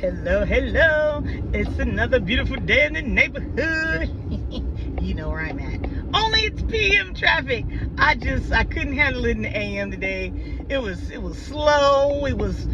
Hello, hello. It's another beautiful day in the neighborhood. You know where I'm at. Only it's PM traffic. I couldn't handle it in the AM today. It was slow. It was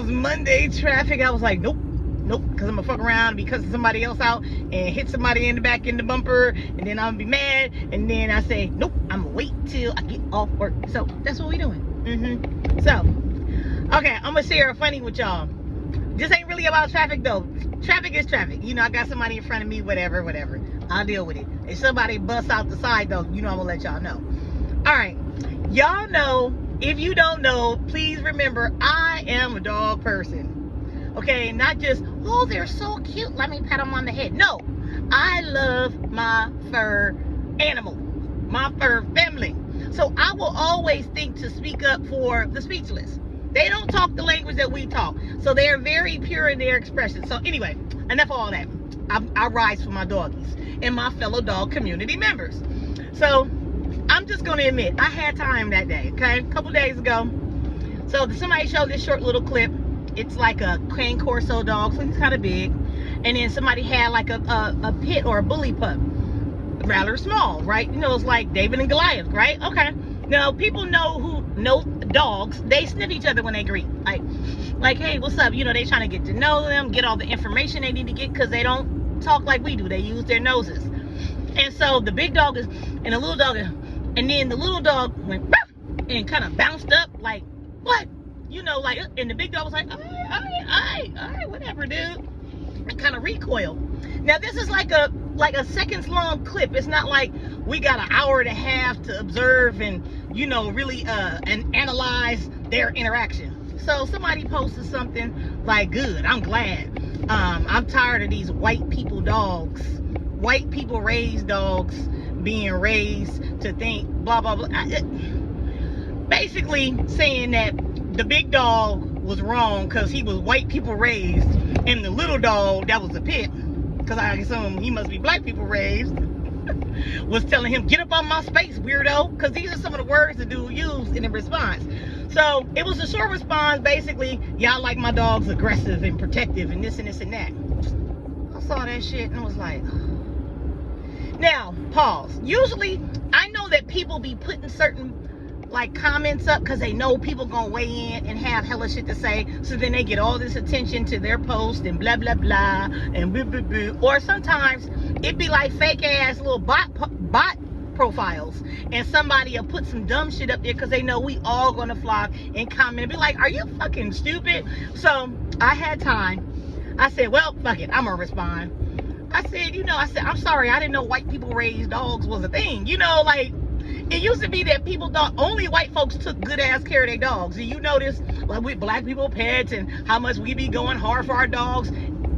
Monday traffic. I was like, nope, because I'm gonna fuck around because somebody else out and hit somebody in the back in the bumper, and then I'm gonna be mad, and then I say, nope, I'm gonna wait till I get off work. So that's what we doing. So, okay, I'm gonna share a funny with y'all. This ain't really about traffic though. Traffic is traffic. You know, I got somebody in front of me, whatever. I'll deal with it. If somebody busts out the side though, you know I'm gonna let y'all know. All right. Y'all know, if you don't know, please remember I am a dog person. Okay, not just, oh, they're so cute, let me pat them on the head. No, I love my fur animal, my fur family. So I will always think to speak up for the speechless. They don't talk the language that we talk. So they're very pure in their expression. So anyway, enough of all that. I rise for my doggies and my fellow dog community members. So I'm just going to admit, I had time that day, okay? A couple days ago. So somebody showed this short little clip. It's like a Cane Corso dog, so he's kind of big. And then somebody had like a pit or a bully pup. Rather small, right? You know, it's like David and Goliath, right? Okay. Now, people know dogs, they sniff each other when they greet. Like, hey, what's up? You know, they trying to get to know them, get all the information they need to get, because they don't talk like we do. They use their noses. And so the big dog is, and the little dog is, and then the little dog went and kind of bounced up like, what? You know, like, and the big dog was like, all right, whatever, dude. And kind of recoiled. Now, this is like a seconds long clip. It's not like we got an hour and a half to observe and, you know, really and analyze their interaction. So somebody posted something like, good, I'm glad. I'm tired of these white people dogs, white people raised dogs being raised to think blah, blah, blah. Basically saying that the big dog was wrong because he was white people raised, and the little dog that was a pit, because I assume he must be black people raised, was telling him, get up on my space, weirdo, because these are some of the words the dude used in the response. So it was a short response, basically, y'all like my dog's aggressive and protective and this and this and that. I saw that shit and I was like, now, pause. Usually, I know that people be putting certain like comments up because they know people gonna weigh in and have hella shit to say, so then they get all this attention to their post and blah blah blah and blah, blah, blah. Or sometimes it be like fake ass little bot profiles, and somebody will put some dumb shit up there because they know we all gonna flock and comment and be like, are you fucking stupid? So I had time. I said, well, fuck it, I'm gonna respond. I said, you know, I'm sorry, I didn't know white people raised dogs was a thing. You know, like, it used to be that people thought only white folks took good ass care of their dogs. Do you notice, like, with black people pets and how much we be going hard for our dogs?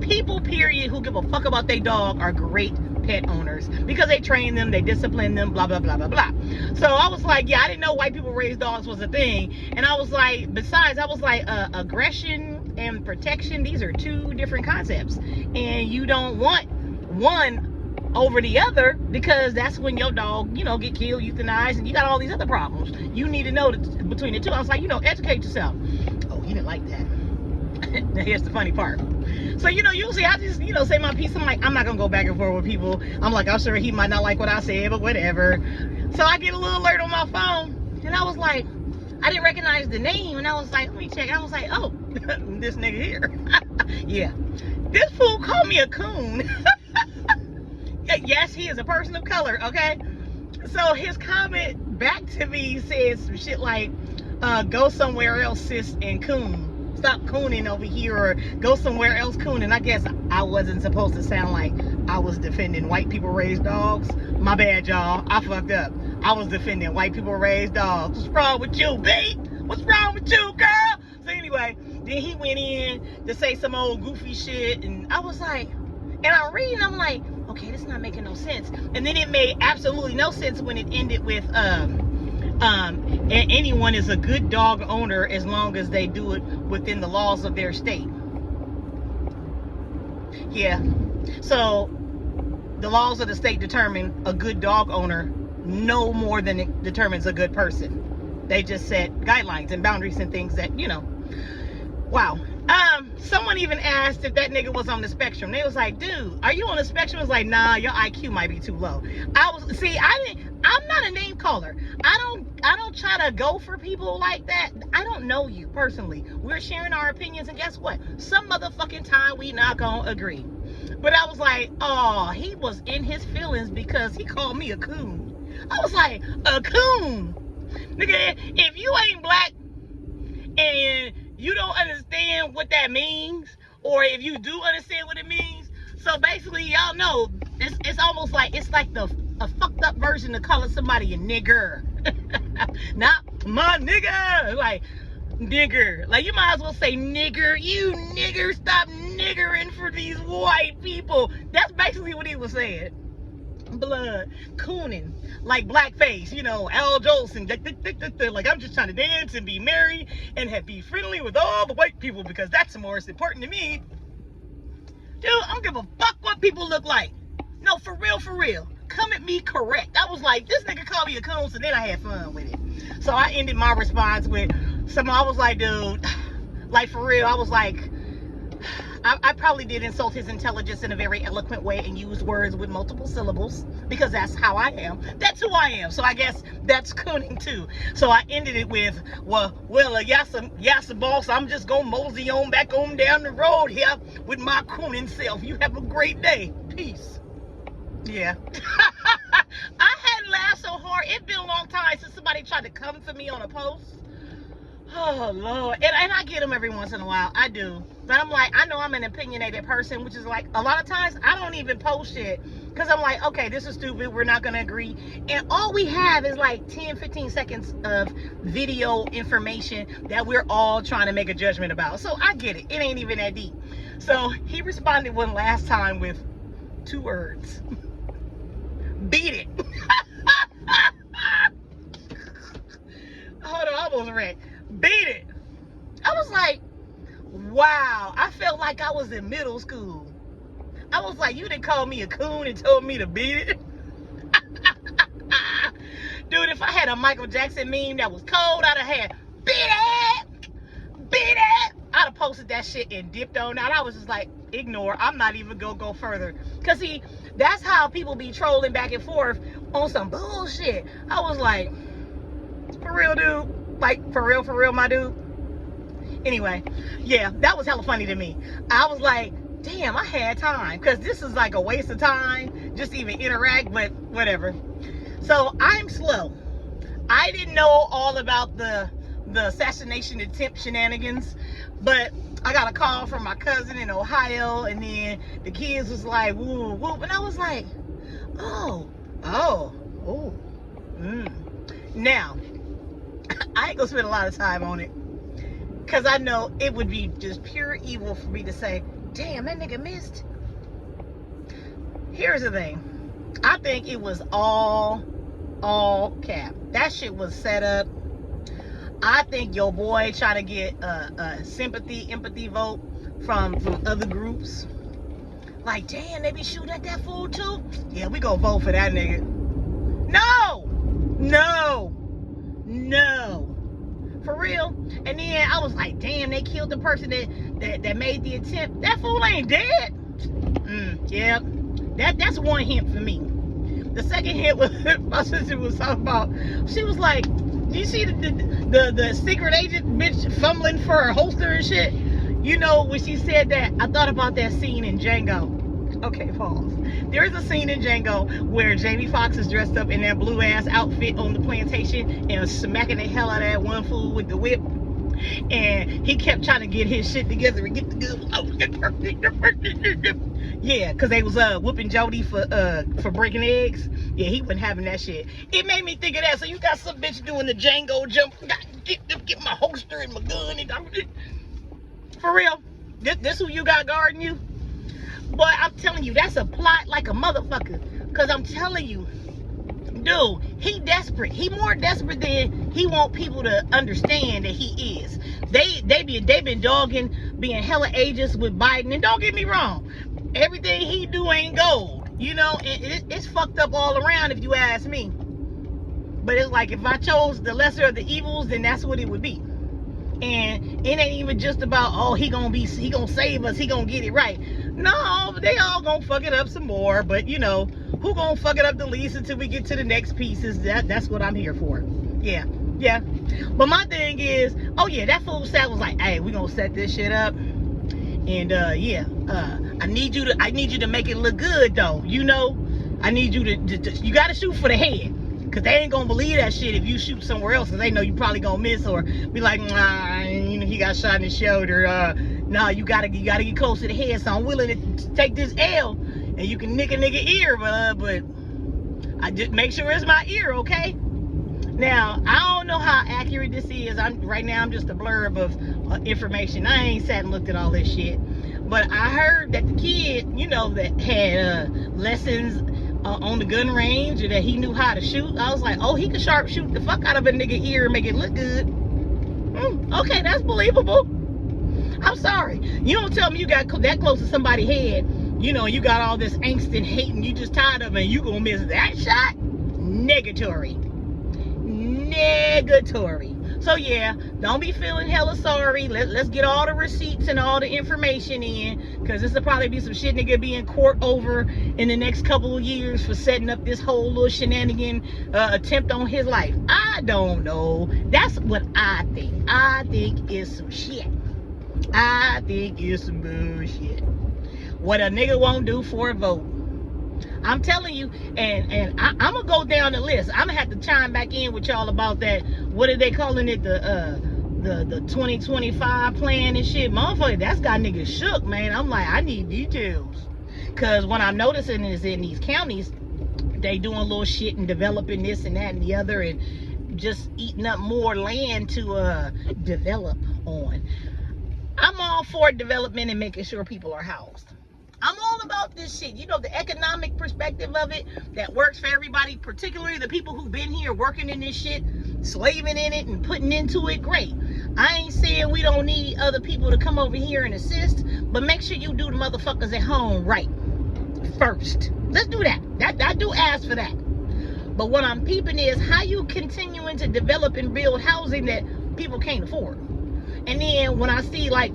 People, period, who give a fuck about their dog are great pet owners because they train them, they discipline them, blah, blah, blah, blah, blah. So I was like, yeah, I didn't know white people raised dogs was a thing. And I was like, besides, I was like, aggression and protection, these are two different concepts. And you don't want one over the other, because that's when your dog, you know, get killed, euthanized, and you got all these other problems. You need to know between the two. I was like, you know, educate yourself. Oh, he didn't like that. Now here's the funny part. So, you know, usually I just, you know, say my piece. I'm like, I'm not gonna go back and forth with people. I'm like, I'm sure he might not like what I said, but whatever. So I get a little alert on my phone, and I was like, I didn't recognize the name, and I was like, let me check. I was like, oh, this nigga here. Yeah, this fool called me a coon. Yes, he is a person of color, okay? So his comment back to me says some shit like, go somewhere else, sis, and coon. Stop cooning over here, or go somewhere else, coon. And I guess I wasn't supposed to sound like I was defending white people raised dogs. My bad, y'all. I fucked up. I was defending white people raised dogs. What's wrong with you, B? What's wrong with you, girl? So anyway, then he went in to say some old goofy shit, and I was like, and I'm reading, I'm like, okay, this is not making no sense. And then it made absolutely no sense when it ended with, anyone is a good dog owner as long as they do it within the laws of their state. Yeah. So the laws of the state determine a good dog owner no more than it determines a good person. They just set guidelines and boundaries and things that, you know, wow. Someone even asked if that nigga was on the spectrum. They was like, dude, are you on the spectrum? I was like, nah, your IQ might be too low. I'm not a name caller. I don't try to go for people like that. I don't know you personally. We're sharing our opinions, and guess what? Some motherfucking time we not gonna agree. But I was like, oh, he was in his feelings because he called me a coon. I was like, a coon? Nigga, if you ain't black and you don't understand what that means, or if you do understand what it means, so basically y'all know it's almost like it's like a fucked up version of calling somebody a nigger. Not my nigga, like nigger. Like you might as well say nigger. You nigger, stop niggering for these white people. That's basically what he was saying. Blood cooning, like blackface, you know, Al Jolson, like I'm just trying to dance and be merry and be friendly with all the white people because that's more important to me. Dude, I don't give a fuck what people look like. No, for real, come at me correct. I was like, this nigga called me a coon, so then I had fun with it. So I ended my response with I was like, dude, like for real, I was like, I probably did insult his intelligence in a very eloquent way and used words with multiple syllables because that's how I am. That's who I am. So I guess that's cooning too. So I ended it with, yassa boss, I'm just gonna mosey on back on down the road here with my cooning self. You have a great day. Peace. Yeah. I hadn't laughed so hard. It's been a long time since somebody tried to come for me on a post. Oh, Lord. And I get them every once in a while. I do. But I'm like, I know I'm an opinionated person, which is like, a lot of times I don't even post shit. Because I'm like, okay, this is stupid. We're not going to agree. And all we have is like 10, 15 seconds of video information that we're all trying to make a judgment about. So I get it. It ain't even that deep. So he responded one last time with 2 words. Beat it. Hold on, I almost wrecked. Beat it. I was like, wow. I felt like I was in middle school. I was like, you didn't call me a coon and told me to beat it. Dude, if I had a Michael Jackson meme that was cold, I'd have had, beat it, beat it. I'd have posted that shit and dipped on out. I was just like, ignore. I'm not even gonna go further. Cause see, that's how people be trolling back and forth on some bullshit. I was like, for real, dude. Like, for real, my dude. Anyway, yeah, that was hella funny to me. I was like, damn, I had time. Because this is like a waste of time just to even interact, but whatever. So, I'm slow. I didn't know all about the assassination attempt shenanigans, but I got a call from my cousin in Ohio, and then the kids was like, woo, woo. And I was like, oh. Now, I ain't gonna spend a lot of time on it because I know it would be just pure evil for me to say, damn, that nigga missed. Here's the thing. I think it was all cap. That shit was set up. I think your boy tried to get a empathy vote from other groups. Like, damn, they be shooting at that fool too? Yeah, we gonna vote for that nigga. No. For real. And then I was like, damn, they killed the person that made the attempt. That fool ain't dead. Yeah. That's one hint for me. The second hint was my sister was talking about. She was like, you see the secret agent bitch fumbling for her holster and shit? You know, when she said that, I thought about that scene in Django. Okay, pause. There is a scene in Django where Jamie Foxx is dressed up in that blue ass outfit on the plantation and smacking the hell out of that one fool with the whip. And he kept trying to get his shit together and get the good. Yeah, because they was whooping Jody for breaking eggs. Yeah, he wasn't having that shit. It made me think of that. So you got some bitch doing the Django jump. Get my holster and my gun. For real. This who you got guarding you? Boy, I'm telling you, that's a plot like a motherfucker. Because I'm telling you, dude, he desperate. He more desperate than he want people to understand that he is. They been dogging, being hella ageist with Biden. And don't get me wrong, everything he do ain't gold. You know, it's fucked up all around if you ask me. But it's like, if I chose the lesser of the evils, then that's what it would be. And it ain't even just about, oh, he gonna save us, he gonna get it right. No, they all gonna fuck it up some more. But you know, who gonna fuck it up the least until we get to the next pieces? That's what I'm here for. Yeah. But my thing is, oh yeah, that fool sat was like, hey, we gonna set this shit up. And I need you to make it look good though. You know, I need you to you gotta shoot for the head. Cause they ain't gonna believe that shit if you shoot somewhere else, cause they know you probably gonna miss, or be like, nah, you know, he got shot in the shoulder. Nah, you gotta get close to the head. So I'm willing to take this L, and you can nick a nigga ear, but I just make sure it's my ear, okay? Now I don't know how accurate this is. Right now I'm just a blurb of information. I ain't sat and looked at all this shit, but I heard that the kid, you know, that had lessons on the gun range, or that he knew how to shoot. I was like, oh, he could sharpshoot the fuck out of a nigga ear and make it look good. Okay, that's believable. I'm sorry. You don't tell me you got that close to somebody's head, you know, you got all this angst and hate and you just tired of it and you gonna miss that shot? Negatory. So yeah, don't be feeling hella sorry. Let's get all the receipts and all the information in, because this will probably be some shit nigga be in court over in the next couple of years for setting up this whole little shenanigan attempt on his life. I don't know. That's what I think. I think it's some shit. I think it's some bullshit. What a nigga won't do for a vote. I'm telling you, and I'm gonna go down the list. I'm gonna have to chime back in with y'all about that. What are they calling it? The 2025 plan and shit. Motherfucker, that's got niggas shook, man. I'm like, I need details. Cause what I'm noticing is in these counties, they doing little shit and developing this and that and the other, and just eating up more land to develop on. I'm all for development and making sure people are housed. I'm all about this shit. You know, the economic perspective of it that works for everybody, particularly the people who've been here working in this shit, slaving in it and putting into it, great. I ain't saying we don't need other people to come over here and assist, but make sure you do the motherfuckers at home right first. Let's do that. I do ask for that. But what I'm peeping is how you continuing to develop and build housing that people can't afford. And then when I see like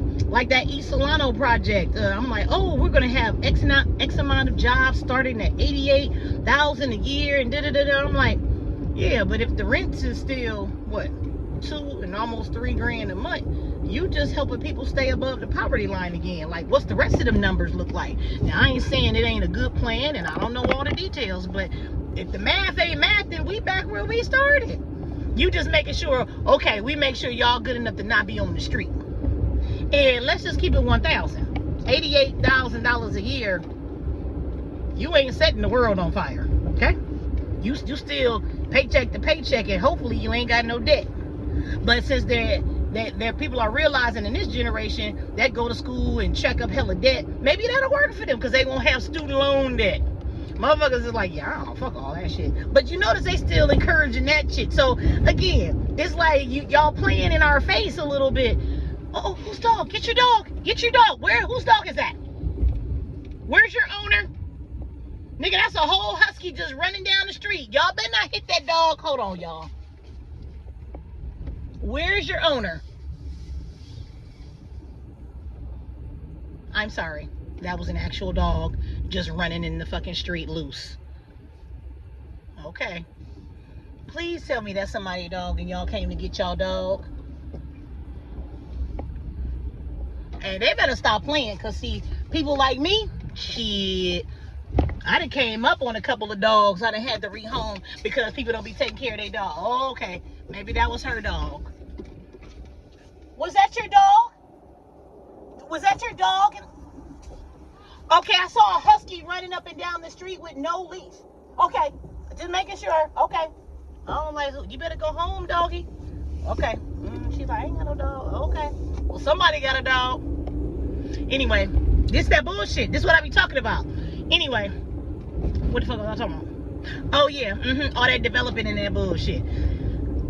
that East Solano project, I'm like, oh, we're gonna have X amount of jobs starting at $88,000 a year and da-da-da-da. I'm like, yeah, but if the rent is still what, $2 and almost $3 grand a month, you just helping people stay above the poverty line again. Like, what's the rest of them numbers look like? Now I ain't saying it ain't a good plan, and I don't know all the details, but if the math ain't math, then we back where we started. You just making sure, okay, we make sure y'all good enough to not be on the street. And let's just keep it 1,000. $88,000 a year, you ain't setting the world on fire, okay? You still paycheck to paycheck, and hopefully you ain't got no debt. But since there people are realizing in this generation that go to school and check up hella debt, maybe that'll work for them because they won't have student loan debt. Motherfuckers is like, yeah, I don't fuck all that shit. But you notice they still encouraging that shit. So again, it's like y'all playing in our face a little bit. Oh, whose dog? Get your dog. Get your dog. Whose dog is that? Where's your owner? Nigga, that's a whole husky just running down the street. Y'all better not hit that dog. Hold on, y'all. Where's your owner? I'm sorry. That was an actual dog just running in the fucking street loose. Okay. Please tell me that's somebody's dog and y'all came to get y'all dog. And they better stop playing, because see, people like me, shit, I done came up on a couple of dogs I done had to rehome because people don't be taking care of their dog. Oh, okay, maybe that was her dog. Was that your dog? Was that your dog? Okay, I saw a husky running up and down the street with no leash. Okay, just making sure. Okay. I don't like who. You better go home, doggy. Okay. She's like, I ain't got no dog. Okay. Well, somebody got a dog. Anyway, this that bullshit. This is what I be talking about. Anyway, what the fuck was I talking about? Oh, yeah. All that developing and that bullshit.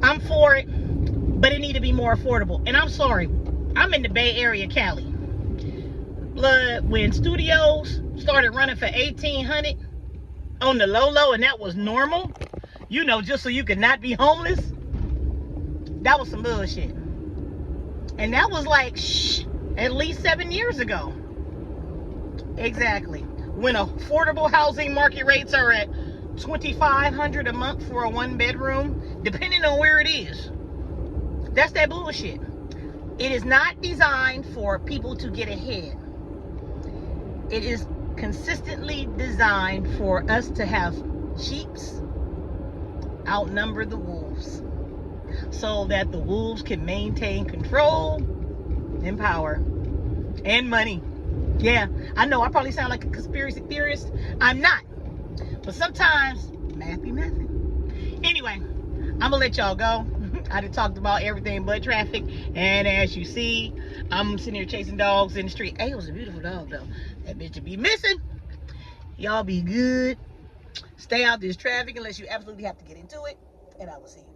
I'm for it, but it need to be more affordable. And I'm sorry. I'm in the Bay Area, Cali. When studios started running for $1,800 on the low, and that was normal, you know, just so you could not be homeless, that was some bullshit. And that was like, at least 7 years ago. Exactly. When affordable housing market rates are at $2,500 a month for a 1-bedroom, depending on where it is. That's that bullshit. It is not designed for people to get ahead. It is consistently designed for us to have sheeps outnumber the wolves, so that the wolves can maintain control and power and money. Yeah, I know I probably sound like a conspiracy theorist. I'm not. But sometimes math be mathing. Anyway, I'm gonna let y'all go. I done talked about everything but traffic. And as you see, I'm sitting here chasing dogs in the street. Hey, it was a beautiful dog though. That bitch would be missing. Y'all be good. Stay out this traffic unless you absolutely have to get into it. And I will see you.